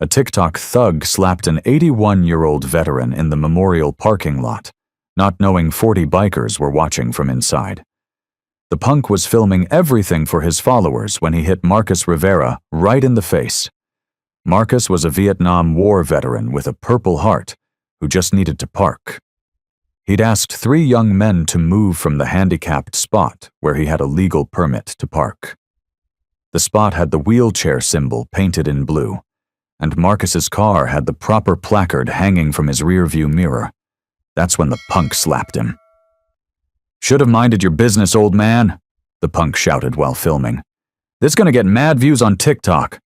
A TikTok thug slapped an 81-year-old veteran in the memorial parking lot, not knowing 40 bikers were watching from inside. The punk was filming everything for his followers when he hit Marcus Rivera right in the face. Marcus was a Vietnam War veteran with a Purple Heart who just needed to park. He'd asked 3 young men to move from the handicapped spot where he had a legal permit to park. The spot had the wheelchair symbol painted in blue, and Marcus's car had the proper placard hanging from his rearview mirror. That's when the punk slapped him. "Should have minded your business, old man," the punk shouted while filming. "This is gonna get mad views on TikTok."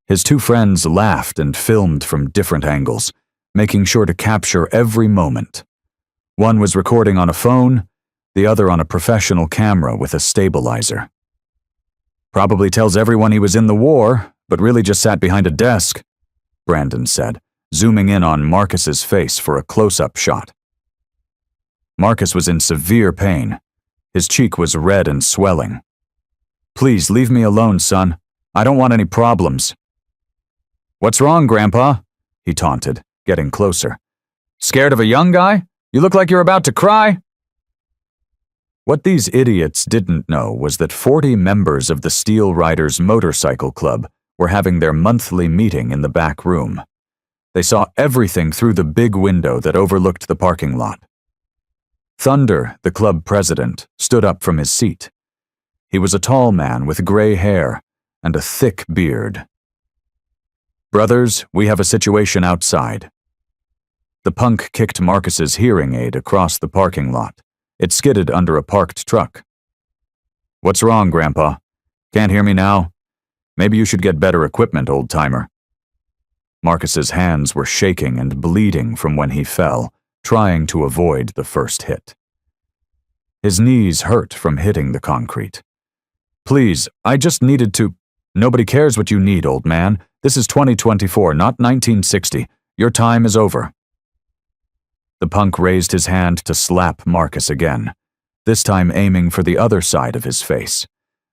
His 2 friends laughed and filmed from different angles, making sure to capture every moment. One was recording on a phone, the other on a professional camera with a stabilizer. "Probably tells everyone he was in the war, but really just sat behind a desk," Brandon said, zooming in on Marcus's face for a close-up shot. Marcus was in severe pain. His cheek was red and swelling. "Please leave me alone, son. I don't want any problems." "What's wrong, Grandpa?" he taunted, getting closer. "Scared of a young guy? You look like you're about to cry." What these idiots didn't know was that 40 members of the Steel Riders Motorcycle Club were having their monthly meeting in the back room. They saw everything through the big window that overlooked the parking lot. Thunder, the club president, stood up from his seat. He was a tall man with gray hair and a thick beard. "Brothers, we have a situation outside." The punk kicked Marcus's hearing aid across the parking lot. It skidded under a parked truck. "What's wrong, Grandpa? Can't hear me now? Maybe you should get better equipment, old-timer." Marcus's hands were shaking and bleeding from when he fell, trying to avoid the first hit. His knees hurt from hitting the concrete. "Please, I just needed to—" "Nobody cares what you need, old man. This is 2024, not 1960. Your time is over." The punk raised his hand to slap Marcus again, this time aiming for the other side of his face.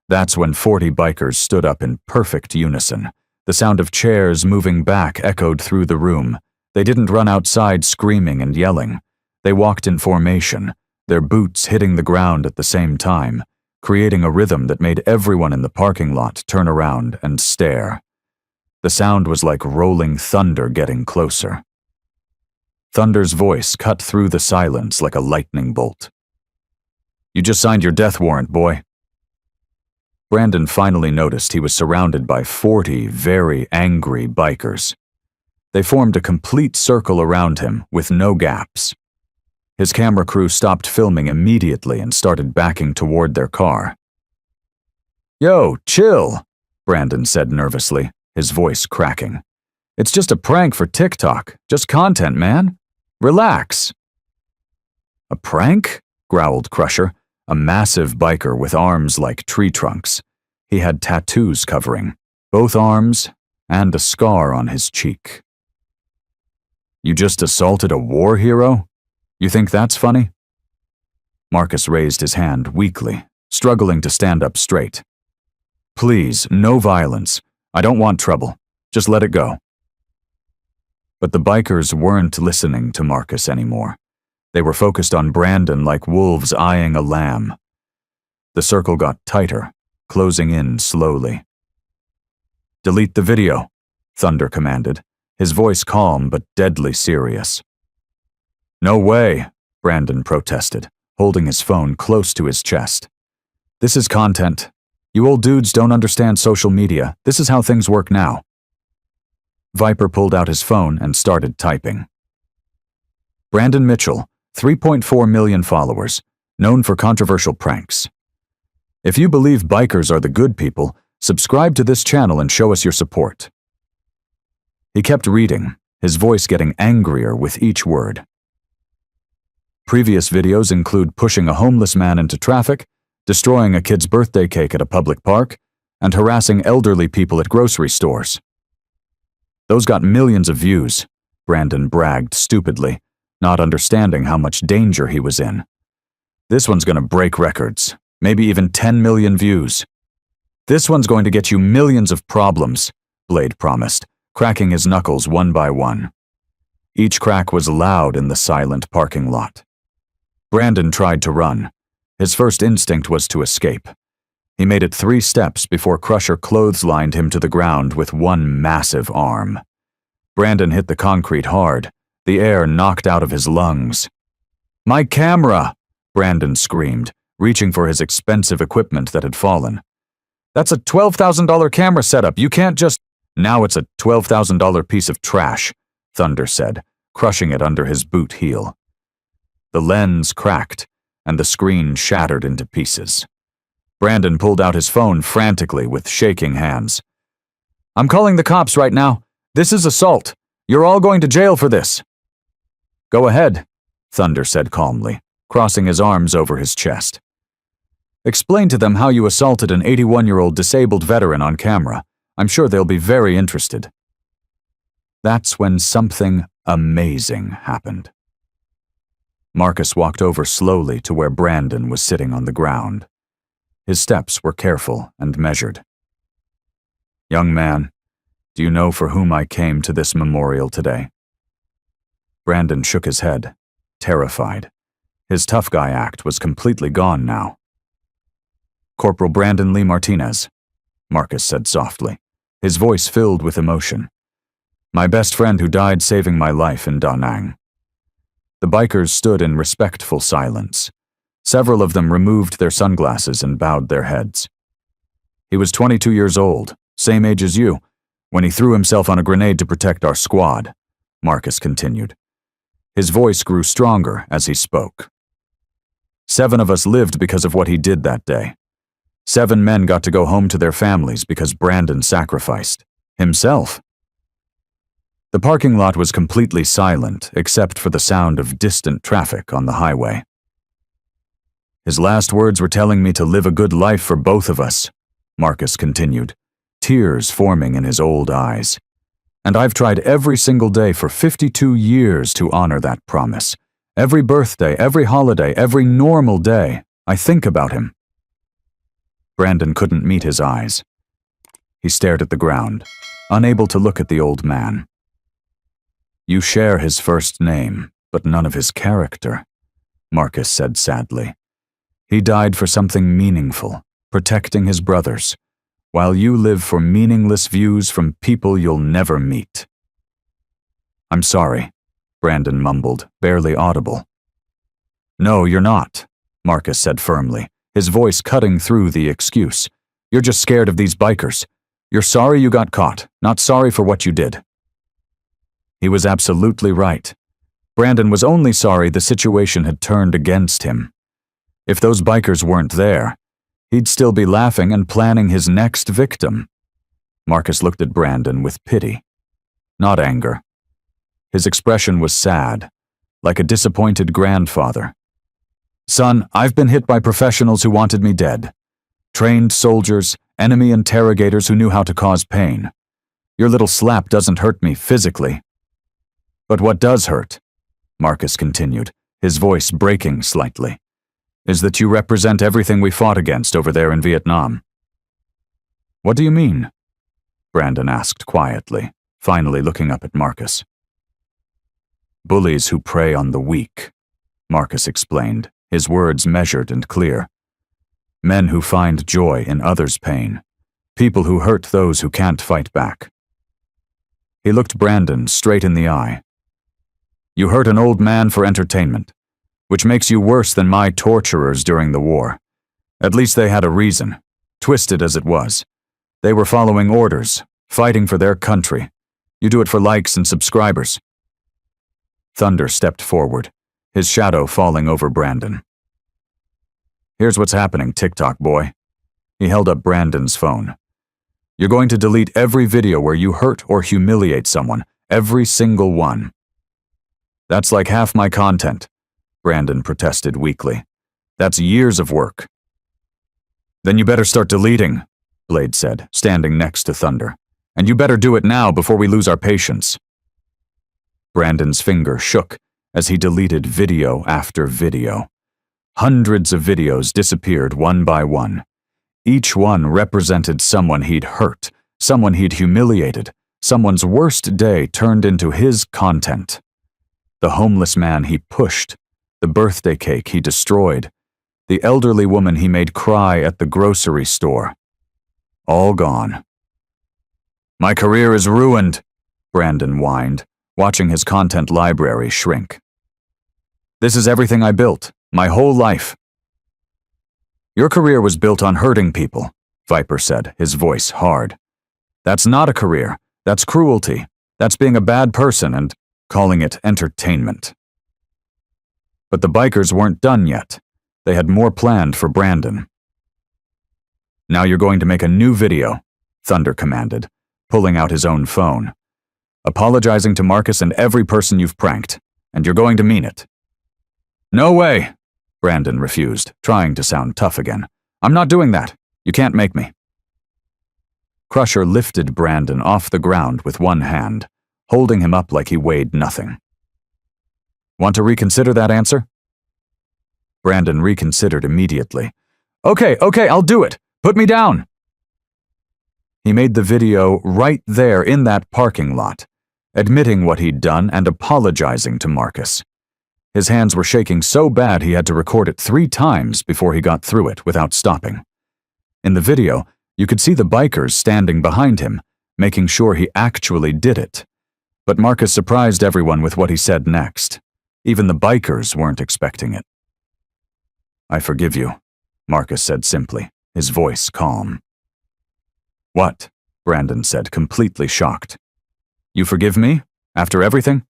That's when 40 bikers stood up in perfect unison. The sound of chairs moving back echoed through the room. They didn't run outside screaming and yelling. They walked in formation, their boots hitting the ground at the same time, creating a rhythm that made everyone in the parking lot turn around and stare. The sound was like rolling thunder getting closer. Thunder's voice cut through the silence like a lightning bolt. "You just signed your death warrant, boy." Brandon finally noticed he was surrounded by 40 very angry bikers. They formed a complete circle around him with no gaps. His camera crew stopped filming immediately and started backing toward their car. "Yo, chill," Brandon said nervously, his voice cracking. "It's just a prank for TikTok. Just content, man. Relax." "A prank?" growled Crusher, a massive biker with arms like tree trunks. He had tattoos covering both arms and a scar on his cheek. "You just assaulted a war hero? You think that's funny?" Marcus raised his hand weakly, struggling to stand up straight. "Please, no violence. I don't want trouble. Just let it go." But the bikers weren't listening to Marcus anymore. They were focused on Brandon like wolves eyeing a lamb. The circle got tighter, closing in slowly. "Delete the video," Thunder commanded, his voice calm but deadly serious. "No way," Brandon protested, holding his phone close to his chest. "This is content. You old dudes don't understand social media. This is how things work now." Viper pulled out his phone and started typing. Brandon Mitchell, 3.4 million followers, known for controversial pranks. If you believe bikers are the good people, subscribe to this channel and show us your support. He kept reading, his voice getting angrier with each word. Previous videos include pushing a homeless man into traffic, destroying a kid's birthday cake at a public park, and harassing elderly people at grocery stores. "Those got millions of views," Brandon bragged stupidly, not understanding how much danger he was in. "This one's gonna break records, maybe even 10 million views. This one's going to get you millions of problems," Blade promised, cracking his knuckles one by one. Each crack was loud in the silent parking lot. Brandon tried to run. His first instinct was to escape. He made it 3 steps before Crusher clotheslined him to the ground with one massive arm. Brandon hit the concrete hard, the air knocked out of his lungs. "My camera!" Brandon screamed, reaching for his expensive equipment that had fallen. "That's a $12,000 camera setup. You can't just—" "Now it's a $12,000 piece of trash," Thunder said, crushing it under his boot heel. The lens cracked, and the screen shattered into pieces. Brandon pulled out his phone frantically with shaking hands. "I'm calling the cops right now. This is assault. You're all going to jail for this." "Go ahead," Thunder said calmly, crossing his arms over his chest. "Explain to them how you assaulted an 81-year-old disabled veteran on camera. I'm sure they'll be very interested." That's when something amazing happened. Marcus walked over slowly to where Brandon was sitting on the ground. His steps were careful and measured. "Young man, do you know for whom I came to this memorial today?" Brandon shook his head, terrified. His tough guy act was completely gone now. "Corporal Brandon Lee Martinez," Marcus said softly, his voice filled with emotion. "My best friend who died saving my life in Da Nang." The bikers stood in respectful silence. Several of them removed their sunglasses and bowed their heads. "He was 22 years old, same age as you, when he threw himself on a grenade to protect our squad," Marcus continued. His voice grew stronger as he spoke. 7 of us lived because of what he did that day. 7 men got to go home to their families because Brandon sacrificed himself. The parking lot was completely silent except for the sound of distant traffic on the highway. "His last words were telling me to live a good life for both of us," Marcus continued, tears forming in his old eyes. "And I've tried every single day for 52 years to honor that promise. Every birthday, every holiday, every normal day, I think about him." Brandon couldn't meet his eyes. He stared at the ground, unable to look at the old man. "You share his first name, but none of his character," Marcus said sadly. "He died for something meaningful, protecting his brothers, while you live for meaningless views from people you'll never meet." "I'm sorry," Brandon mumbled, barely audible. "No, you're not," Marcus said firmly, his voice cutting through the excuse. "You're just scared of these bikers. You're sorry you got caught, not sorry for what you did." He was absolutely right. Brandon was only sorry the situation had turned against him. If those bikers weren't there, he'd still be laughing and planning his next victim. Marcus looked at Brandon with pity, not anger. His expression was sad, like a disappointed grandfather. "Son, I've been hit by professionals who wanted me dead. Trained soldiers, enemy interrogators who knew how to cause pain. Your little slap doesn't hurt me physically. But what does hurt," Marcus continued, his voice breaking slightly, "is that you represent everything we fought against over there in Vietnam." "What do you mean?" Brandon asked quietly, finally looking up at Marcus. "Bullies who prey on the weak," Marcus explained, his words measured and clear. "Men who find joy in others' pain. People who hurt those who can't fight back." He looked Brandon straight in the eye. "You hurt an old man for entertainment, which makes you worse than my torturers during the war. At least they had a reason, twisted as it was. They were following orders, fighting for their country. You do it for likes and subscribers." Thunder stepped forward, his shadow falling over Brandon. "Here's what's happening, TikTok boy." He held up Brandon's phone. "You're going to delete every video where you hurt or humiliate someone, every single one." "That's like half my content," Brandon protested weakly. "That's years of work." "Then you better start deleting," Blade said, standing next to Thunder. "And you better do it now before we lose our patience." Brandon's finger shook as he deleted video after video. Hundreds of videos disappeared one by one. Each one represented someone he'd hurt, someone he'd humiliated, Someone's worst day turned into his content. The homeless man he pushed, the birthday cake he destroyed, the elderly woman he made cry at the grocery store. All gone. "My career is ruined," Brandon whined, watching his content library shrink. "This is everything I built, my whole life." "Your career was built on hurting people," Viper said, his voice hard. "That's not a career. That's cruelty. That's being a bad person and calling it entertainment." But the bikers weren't done yet. They had more planned for Brandon. "Now you're going to make a new video," Thunder commanded, pulling out his own phone. "Apologizing to Marcus and every person you've pranked, and you're going to mean it." "No way," Brandon refused, trying to sound tough again. "I'm not doing that. You can't make me." Crusher lifted Brandon off the ground with one hand, holding him up like he weighed nothing. "Want to reconsider that answer?" Brandon reconsidered immediately. Okay, I'll do it. Put me down." He made the video right there in that parking lot, admitting what he'd done and apologizing to Marcus. His hands were shaking so bad he had to record it 3 times before he got through it without stopping. In the video, you could see the bikers standing behind him, making sure he actually did it. But Marcus surprised everyone with what he said next. Even the bikers weren't expecting it. "I forgive you," Marcus said simply, his voice calm. "What?" Brandon said, completely shocked. "You forgive me? After everything?"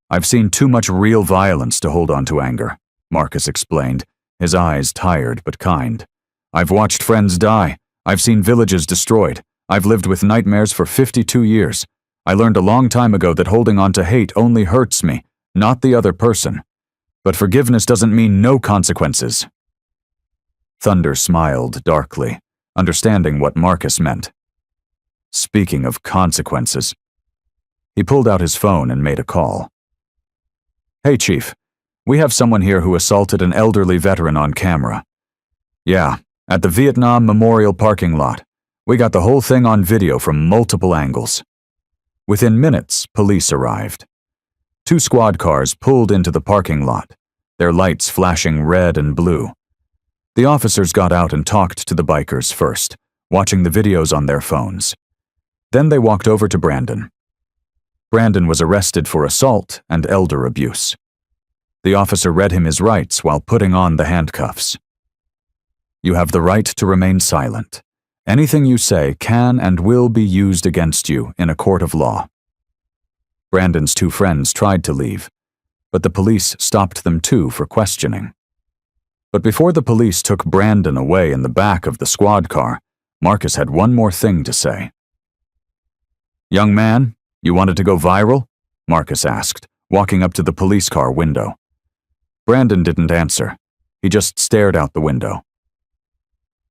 "I've seen too much real violence to hold on to anger," Marcus explained, his eyes tired but kind. "I've watched friends die. I've seen villages destroyed. I've lived with nightmares for 52 years. I learned a long time ago that holding on to hate only hurts me, not the other person. But forgiveness doesn't mean no consequences." Thunder smiled darkly, understanding what Marcus meant. "Speaking of consequences." He pulled out his phone and made a call. "Hey, Chief. We have someone here who assaulted an elderly veteran on camera." "Yeah, at the Vietnam Memorial parking lot. We got the whole thing on video from multiple angles." Within minutes, police arrived. 2 squad cars pulled into the parking lot, their lights flashing red and blue. The officers got out and talked to the bikers first, watching the videos on their phones. Then they walked over to Brandon. Brandon was arrested for assault and elder abuse. The officer read him his rights while putting on the handcuffs. "You have the right to remain silent. Anything you say can and will be used against you in a court of law." Brandon's 2 friends tried to leave, but the police stopped them too for questioning. But before the police took Brandon away in the back of the squad car, Marcus had one more thing to say. "Young man, you wanted to go viral?" Marcus asked, walking up to the police car window. Brandon didn't answer. He just stared out the window.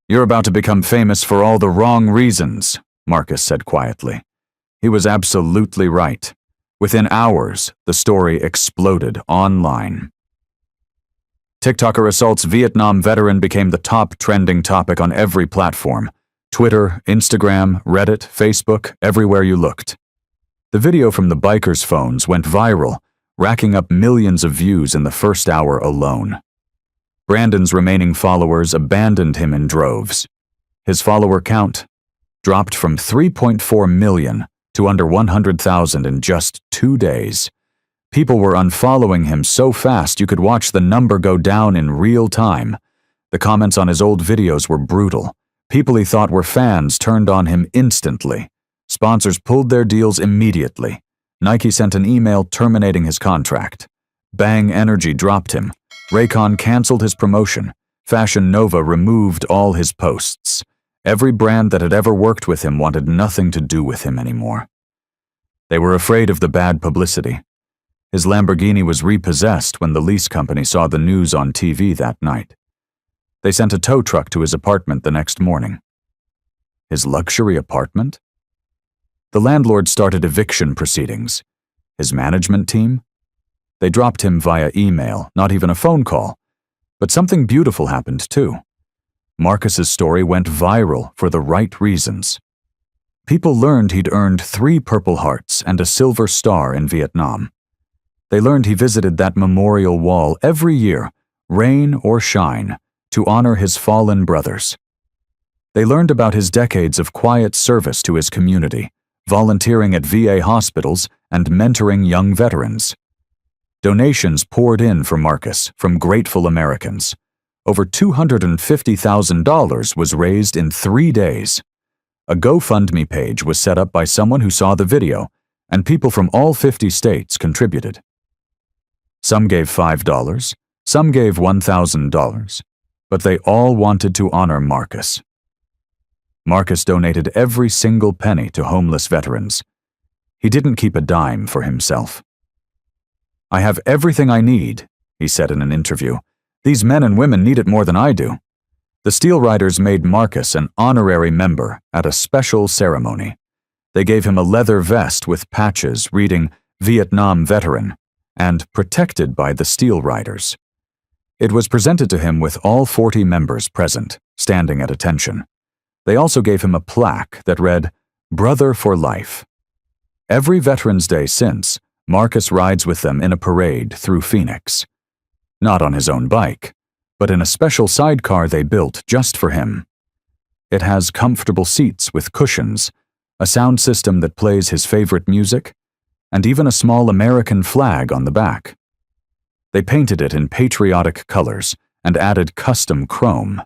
"You're about to become famous for all the wrong reasons," Marcus said quietly. He was absolutely right. Within hours, the story exploded online. TikToker assaults Vietnam veteran became the top trending topic on every platform. Twitter, Instagram, Reddit, Facebook, everywhere you looked. The video from the bikers' phones went viral, racking up millions of views in the first hour alone. Brandon's remaining followers abandoned him in droves. His follower count dropped from 3.4 million to under 100,000 in just 2 days. People were unfollowing him so fast you could watch the number go down in real time. The comments on his old videos were brutal. People he thought were fans turned on him instantly. Sponsors pulled their deals immediately. Nike sent an email terminating his contract. Bang Energy dropped him. Raycon canceled his promotion. Fashion Nova removed all his posts. Every brand that had ever worked with him wanted nothing to do with him anymore. They were afraid of the bad publicity. His Lamborghini was repossessed when the lease company saw the news on TV that night. They sent a tow truck to his apartment the next morning. His luxury apartment? The landlord started eviction proceedings. His management team? They dropped him via email, not even a phone call. But something beautiful happened too. Marcus's story went viral for the right reasons. People learned he'd earned 3 Purple Hearts and a Silver Star in Vietnam. They learned he visited that memorial wall every year, rain or shine, to honor his fallen brothers. They learned about his decades of quiet service to his community, volunteering at VA hospitals and mentoring young veterans. Donations poured in for Marcus from grateful Americans. Over $250,000 was raised in 3 days. A GoFundMe page was set up by someone who saw the video, and people from all 50 states contributed. Some gave $5, some gave $1,000, but they all wanted to honor Marcus. Marcus donated every single penny to homeless veterans. He didn't keep a dime for himself. "I have everything I need," he said in an interview. "These men and women need it more than I do." The Steel Riders made Marcus an honorary member at a special ceremony. They gave him a leather vest with patches reading "Vietnam Veteran" and "Protected by the Steel Riders." It was presented to him with all 40 members present, standing at attention. They also gave him a plaque that read, "Brother for Life." Every Veterans Day since, Marcus rides with them in a parade through Phoenix. Not on his own bike, but in a special sidecar they built just for him. It has comfortable seats with cushions, a sound system that plays his favorite music, and even a small American flag on the back. They painted it in patriotic colors and added custom chrome.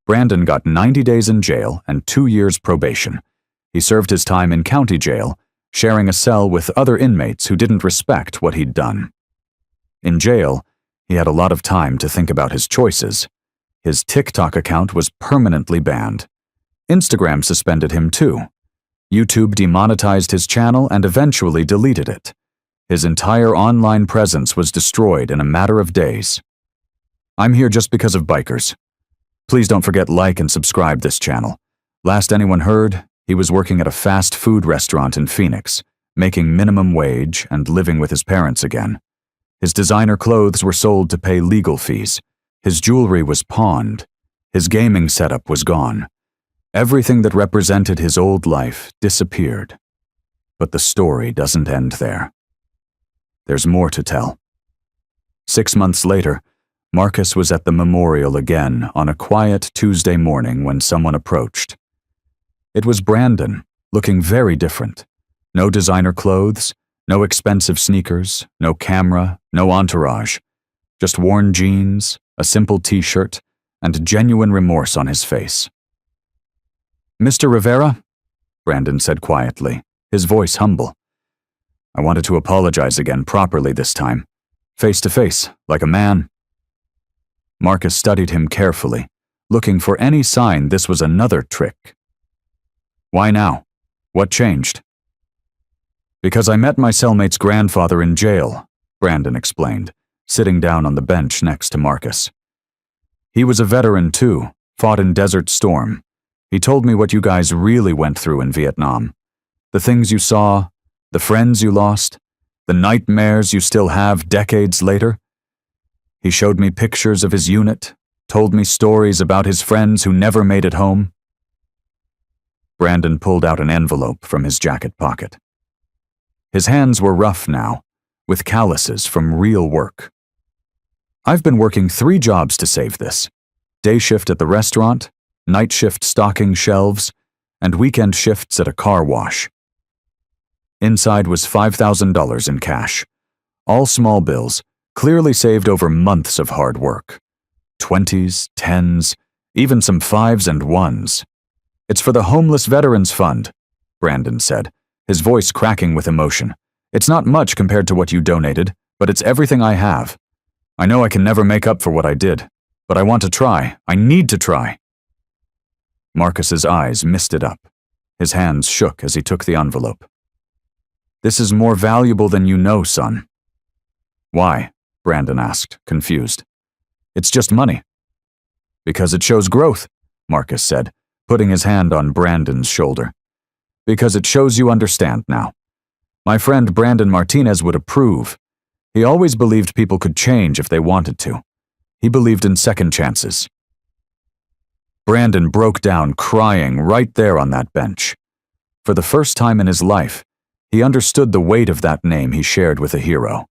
Brandon got 90 days in jail and 2 years probation. He served his time in county jail, sharing a cell with other inmates who didn't respect what he'd done. In jail, he had a lot of time to think about his choices. His TikTok account was permanently banned. Instagram suspended him too. YouTube demonetized his channel and eventually deleted it. His entire online presence was destroyed in a matter of days. I'm here just because of bikers. Please don't forget like and subscribe this channel. Last anyone heard, he was working at a fast food restaurant in Phoenix, making minimum wage and living with his parents again. His designer clothes were sold to pay legal fees. His jewelry was pawned. His gaming setup was gone. Everything that represented his old life disappeared. But the story doesn't end there. There's more to tell. 6 months later, Marcus was at the memorial again on a quiet Tuesday morning when someone approached. It was Brandon, looking very different. No designer clothes, no expensive sneakers, no camera, no entourage. Just worn jeans, a simple t-shirt, and genuine remorse on his face. "Mr. Rivera?" Brandon said quietly, his voice humble. "I wanted to apologize again properly this time, face to face, like a man." Marcus studied him carefully, looking for any sign this was another trick. "Why now? What changed?" "Because I met my cellmate's grandfather in jail," Brandon explained, sitting down on the bench next to Marcus. "He was a veteran too, fought in Desert Storm. He told me what you guys really went through in Vietnam. The things you saw, the friends you lost, the nightmares you still have decades later. He showed me pictures of his unit, told me stories about his friends who never made it home." Brandon pulled out an envelope from his jacket pocket. His hands were rough now, with calluses from real work. "I've been working 3 jobs to save this. Day shift at the restaurant, night shift stocking shelves, and weekend shifts at a car wash." Inside was $5,000 in cash. All small bills, clearly saved over months of hard work. 20s, 10s, even some 5s and 1s. "It's for the Homeless Veterans Fund," Brandon said, his voice cracking with emotion. "It's not much compared to what you donated, but it's everything I have. I know I can never make up for what I did, but I want to try. I need to try." Marcus's eyes misted up. His hands shook as he took the envelope. "This is more valuable than you know, son." "Why?" Brandon asked, confused. "It's just money." "Because it shows growth," Marcus said, putting his hand on Brandon's shoulder. "Because it shows you understand now. My friend Brandon Martinez would approve. He always believed people could change if they wanted to. He believed in second chances." Brandon broke down crying right there on that bench. For the first time in his life, he understood the weight of that name he shared with a hero.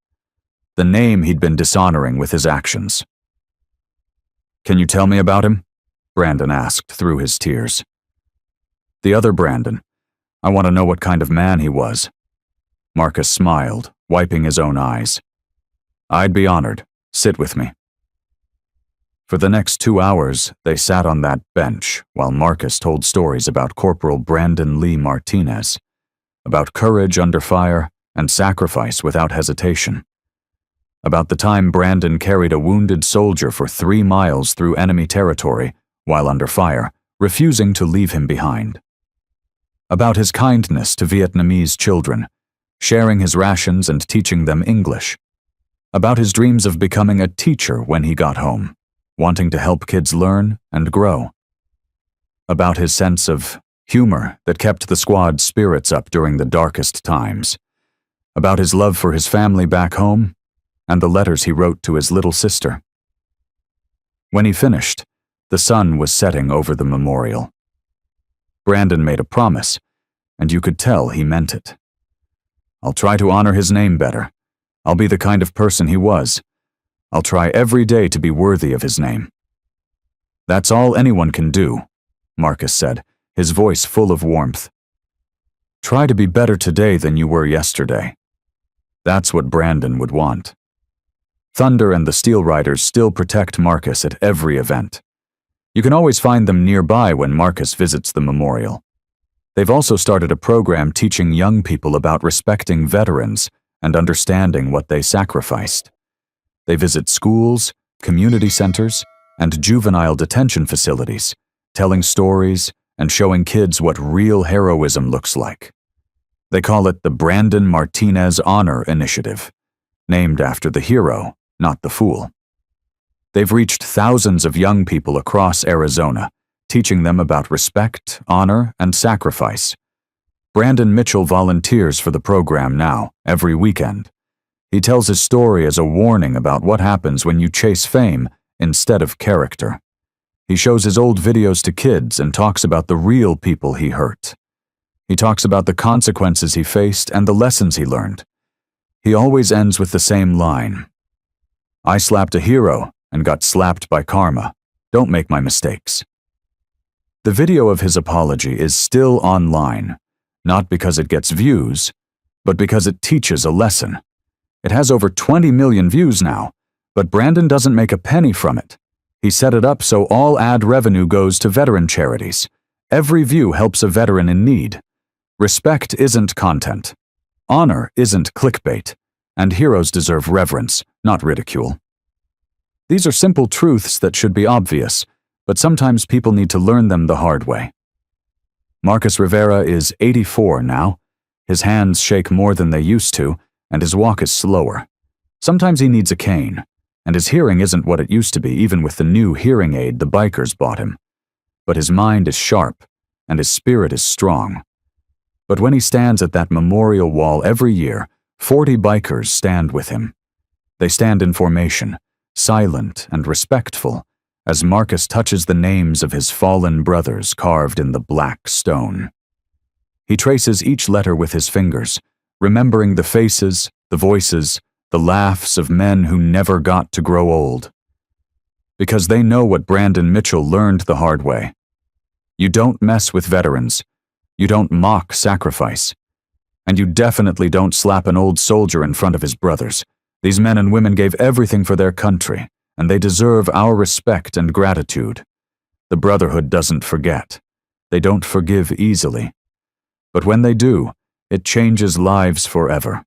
The name he'd been dishonoring with his actions. "Can you tell me about him?" Brandon asked through his tears. "The other Brandon. I want to know what kind of man he was." Marcus smiled, wiping his own eyes. "I'd be honored. Sit with me." For the next 2 hours, they sat on that bench while Marcus told stories about Corporal Brandon Lee Martinez, about courage under fire and sacrifice without hesitation, about the time Brandon carried a wounded soldier for 3 miles through enemy territory while under fire, refusing to leave him behind, about his kindness to Vietnamese children, sharing his rations and teaching them English, about his dreams of becoming a teacher when he got home, wanting to help kids learn and grow, about his sense of humor that kept the squad's spirits up during the darkest times, about his love for his family back home, and the letters he wrote to his little sister. When he finished, the sun was setting over the memorial. Brandon made a promise, and you could tell he meant it. "I'll try to honor his name better. I'll be the kind of person he was. I'll try every day to be worthy of his name." "That's all anyone can do," Marcus said, his voice full of warmth. "Try to be better today than you were yesterday." That's what Brandon would want. Thunder and the Steel Riders still protect Marcus at every event. You can always find them nearby when Marcus visits the memorial. They've also started a program teaching young people about respecting veterans and understanding what they sacrificed. They visit schools, community centers, and juvenile detention facilities, telling stories and showing kids what real heroism looks like. They call it the Brandon Martinez Honor Initiative, named after the hero, not the fool. They've reached thousands of young people across Arizona, teaching them about respect, honor, and sacrifice. Brandon Mitchell volunteers for the program now, every weekend. He tells his story as a warning about what happens when you chase fame instead of character. He shows his old videos to kids and talks about the real people he hurt. He talks about the consequences he faced and the lessons he learned. He always ends with the same line: "I slapped a hero and got slapped by karma. Don't make my mistakes." The video of his apology is still online, not because it gets views, but because it teaches a lesson. It has over 20 million views now, but Brandon doesn't make a penny from it. He set it up so all ad revenue goes to veteran charities. Every view helps a veteran in need. Respect isn't content. Honor isn't clickbait. And heroes deserve reverence, not ridicule. These are simple truths that should be obvious, but sometimes people need to learn them the hard way. Marcus Rivera is 84 now. His hands shake more than they used to, and his walk is slower. Sometimes he needs a cane, and his hearing isn't what it used to be even with the new hearing aid the bikers bought him. But his mind is sharp, and his spirit is strong. But when he stands at that memorial wall every year, 40 bikers stand with him. They stand in formation, silent and respectful, as Marcus touches the names of his fallen brothers carved in the black stone. He traces each letter with his fingers, remembering the faces, the voices, the laughs of men who never got to grow old. Because they know what Brandon Mitchell learned the hard way. You don't mess with veterans. You don't mock sacrifice. And you definitely don't slap an old soldier in front of his brothers. These men and women gave everything for their country, and they deserve our respect and gratitude. The brotherhood doesn't forget. They don't forgive easily. But when they do, it changes lives forever.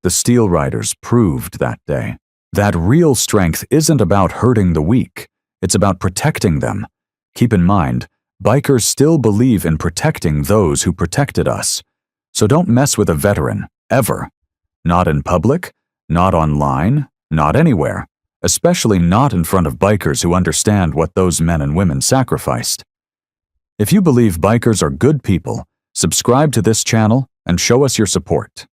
The Steel Riders proved that day. That real strength isn't about hurting the weak. It's about protecting them. Keep in mind, bikers still believe in protecting those who protected us. So don't mess with a veteran, ever. Not in public, not online, not anywhere. Especially not in front of bikers who understand what those men and women sacrificed. If you believe bikers are good people, subscribe to this channel and show us your support.